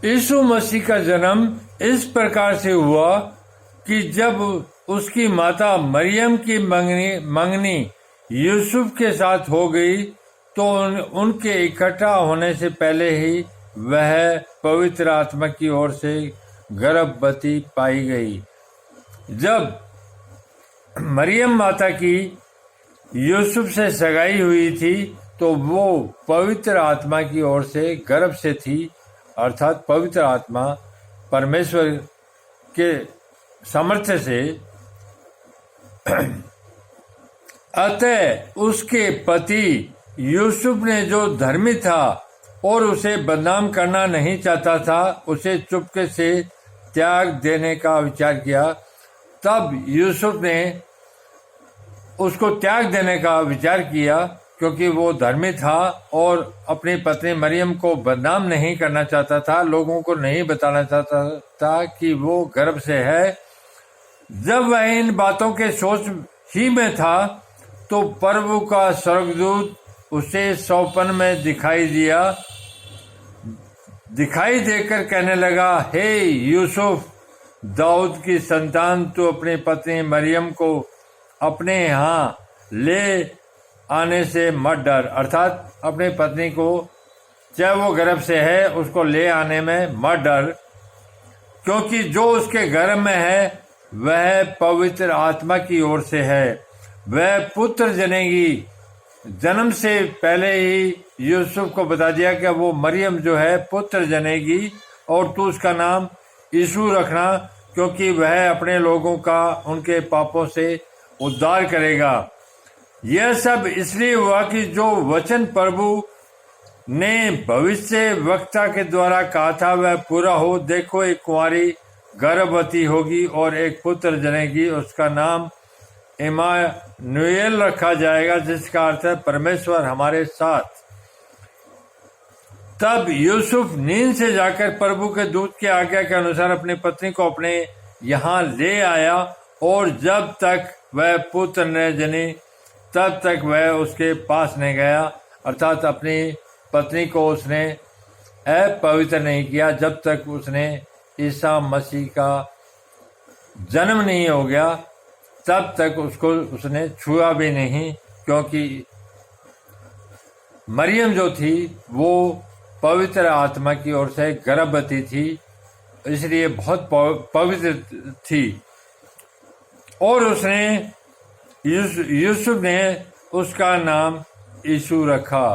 यीशु मसीह का जन्म इस प्रकार से हुआ कि जब उसकी माता मरियम की मंगनी यूसुफ के साथ हो गई तो उनके इकट्ठा होने से पहले ही वह पवित्र आत्मा की ओर से गर्भवती पाई गई। जब मरियम माता की यूसुफ से सगाई हुई थी तो वो पवित्र आत्मा की ओर से गर्भ से थी, अर्थात पवित्र आत्मा परमेश्वर के सामर्थ्य से। अतः उसके पति यूसुफ ने जो धर्मी था और उसे बदनाम करना नहीं चाहता था, उसे चुपके से त्याग देने का विचार किया। तब यूसुफ ने उसको त्याग देने का विचार किया क्योंकि वो धर्मी था और अपनी पत्नी मरियम को बदनाम नहीं करना चाहता था, लोगों को नहीं बताना चाहता था कि वो गर्भ से है। जब वह इन बातों के सोच ही में था तो प्रभु का स्वर्गदूत उसे सौपन में दिखाई देकर कहने लगा, हे यूसुफ, दाऊद की संतान, तू अपनी पत्नी मरियम को अपने यहाँ ले आने से मत डर। अर्थात अपनी पत्नी को, चाहे वो गर्भ से है, उसको ले आने में मत डर, क्योंकि जो उसके गर्भ में है वह पवित्र आत्मा की ओर से है। वह पुत्र जनेगी। जन्म से पहले ही यूसुफ को बता दिया कि वो मरियम जो है पुत्र जनेगी और तू उसका नाम यीशु रखना, क्योंकि वह अपने लोगों का उनके पापों से उद्धार करेगा। यह सब इसलिए हुआ कि जो वचन प्रभु ने भविष्य वक्ता के द्वारा कहा था वह पूरा हो। देखो, एक कुंवारी गर्भवती होगी और एक पुत्र जनेगी, उसका नाम इम्मानुएल रखा जाएगा, जिसका अर्थ है परमेश्वर हमारे साथ। तब यूसुफ नींद से जाकर प्रभु के दूत की आज्ञा के अनुसार अपनी पत्नी को अपने यहाँ ले आया और जब तक वह पुत्र न जनी तब तक वह उसके पास नहीं गया। अर्थात अपनी पत्नी को उसने अपवित्र नहीं किया जब तक उसने ईसा मसीह का जन्म नहीं हो गया, तब तक उसको उसने छुआ भी नहीं, क्योंकि मरियम जो थी वो पवित्र आत्मा की ओर से गर्भवती थी, इसलिए बहुत पवित्र थी। और उसने यूसुफ ने उसका नाम यीशु रखा।